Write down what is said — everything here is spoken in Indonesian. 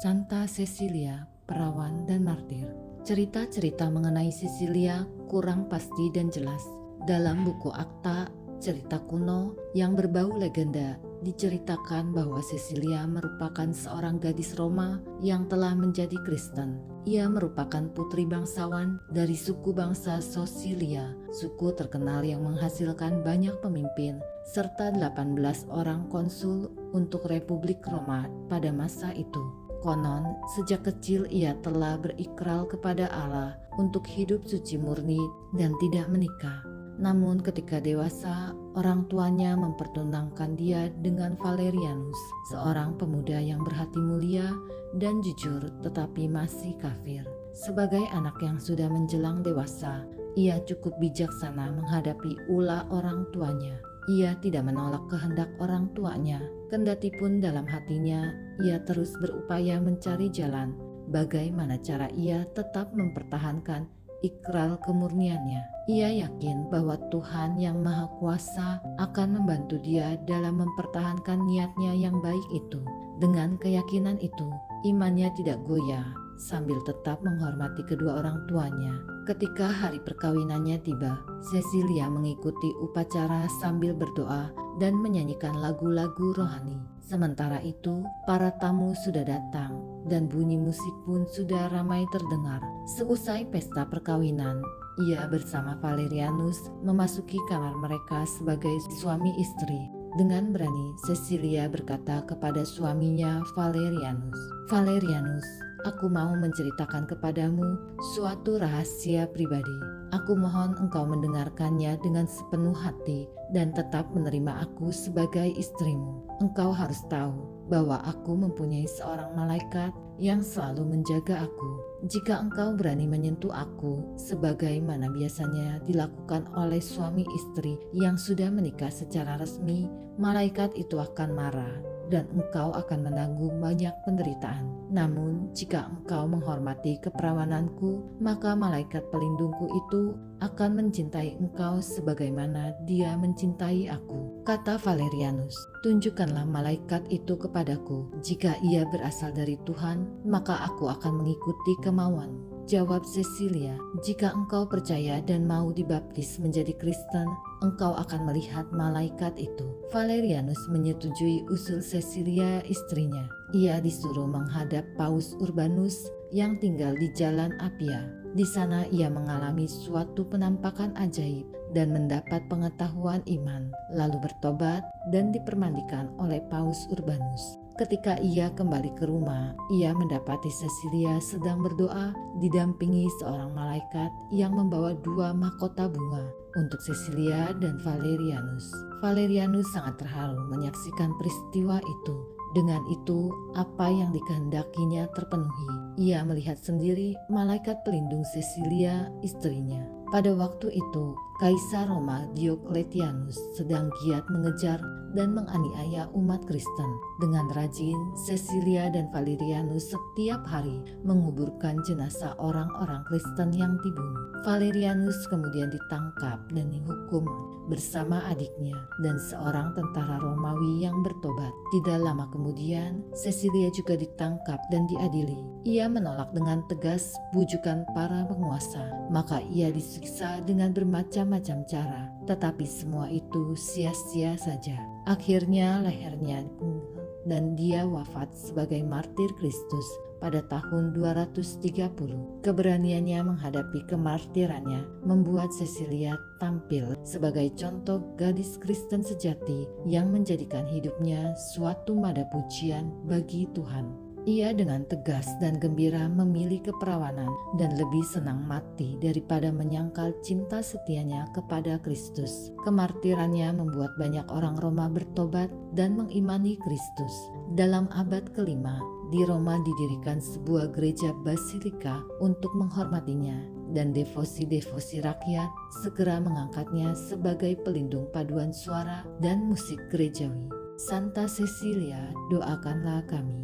Santa Cecilia, perawan dan martir. Cerita-cerita mengenai Cecilia kurang pasti dan jelas. Dalam buku akta cerita kuno yang berbau legenda, diceritakan bahwa Cecilia merupakan seorang gadis Roma yang telah menjadi Kristen. Ia merupakan putri bangsawan dari suku bangsa Sosilia, suku terkenal yang menghasilkan banyak pemimpin, serta 18 orang konsul untuk Republik Roma pada masa itu. Konon, sejak kecil ia telah berikrar kepada Allah untuk hidup suci murni dan tidak menikah. Namun ketika dewasa, orang tuanya mempertunangkan dia dengan Valerianus, seorang pemuda yang berhati mulia dan jujur tetapi masih kafir. Sebagai anak yang sudah menjelang dewasa, ia cukup bijaksana menghadapi ulah orang tuanya. Ia tidak menolak kehendak orang tuanya, kendati pun dalam hatinya ia terus berupaya mencari jalan bagaimana cara ia tetap mempertahankan ikrar kemurniannya. Ia yakin bahwa Tuhan yang Maha Kuasa akan membantu dia dalam mempertahankan niatnya yang baik itu. Dengan keyakinan itu, imannya tidak goyah sambil tetap menghormati kedua orang tuanya. Ketika hari perkawinannya tiba, Cecilia mengikuti upacara sambil berdoa dan menyanyikan lagu-lagu rohani. Sementara itu, para tamu sudah datang dan bunyi musik pun sudah ramai terdengar. Seusai pesta perkawinan, ia bersama Valerianus memasuki kamar mereka sebagai suami istri. Dengan berani, Cecilia berkata kepada suaminya Valerianus, "Valerianus, aku mau menceritakan kepadamu suatu rahasia pribadi. Aku mohon engkau mendengarkannya dengan sepenuh hati dan tetap menerima aku sebagai istrimu. Engkau harus tahu bahwa aku mempunyai seorang malaikat yang selalu menjaga aku. Jika engkau berani menyentuh aku sebagaimana biasanya dilakukan oleh suami istri yang sudah menikah secara resmi, malaikat itu akan marah dan engkau akan menanggung banyak penderitaan. Namun jika engkau menghormati keperawananku, maka malaikat pelindungku itu akan mencintai engkau sebagaimana dia mencintai aku." Kata Valerianus, "Tunjukkanlah malaikat itu kepadaku. Jika ia berasal dari Tuhan, maka aku akan mengikuti kemauanmu." Jawab Cecilia, "Jika engkau percaya dan mau dibaptis menjadi Kristen, engkau akan melihat malaikat itu." Valerianus menyetujui usul Cecilia istrinya. Ia disuruh menghadap Paus Urbanus yang tinggal di Jalan Appia. Di sana ia mengalami suatu penampakan ajaib dan mendapat pengetahuan iman, lalu bertobat dan dipermandikan oleh Paus Urbanus. Ketika ia kembali ke rumah, ia mendapati Cecilia sedang berdoa didampingi seorang malaikat yang membawa 2 mahkota bunga untuk Cecilia dan Valerianus. Valerianus sangat terharu menyaksikan peristiwa itu. Dengan itu, apa yang dikehendakinya terpenuhi. Ia melihat sendiri malaikat pelindung Cecilia, istrinya. Pada waktu itu, Kaisar Roma Diocletianus sedang giat mengejar dan menganiaya umat Kristen. Dengan rajin, Cecilia dan Valerianus setiap hari menguburkan jenazah orang-orang Kristen yang dibunuh. Valerianus kemudian ditangkap dan dihukum bersama adiknya dan seorang tentara Romawi yang bertobat. Tidak lama kemudian, Cecilia juga ditangkap dan diadili. Ia menolak dengan tegas bujukan para penguasa, maka ia disiksa dengan bermacam-macam cara. Tetapi semua itu sia-sia saja. Akhirnya lehernya dan dia wafat sebagai martir Kristus pada tahun 230. Keberaniannya menghadapi kemartirannya membuat Cecilia tampil sebagai contoh gadis Kristen sejati yang menjadikan hidupnya suatu nada pujian bagi Tuhan. Ia dengan tegas dan gembira memilih keperawanan dan lebih senang mati daripada menyangkal cinta setianya kepada Kristus. Kemartirannya membuat banyak orang Roma bertobat dan mengimani Kristus. Dalam abad kelima, di Roma didirikan sebuah gereja basilika untuk menghormatinya, dan devosi-devosi rakyat segera mengangkatnya sebagai pelindung paduan suara dan musik gerejawi. Santa Cecilia, doakanlah kami.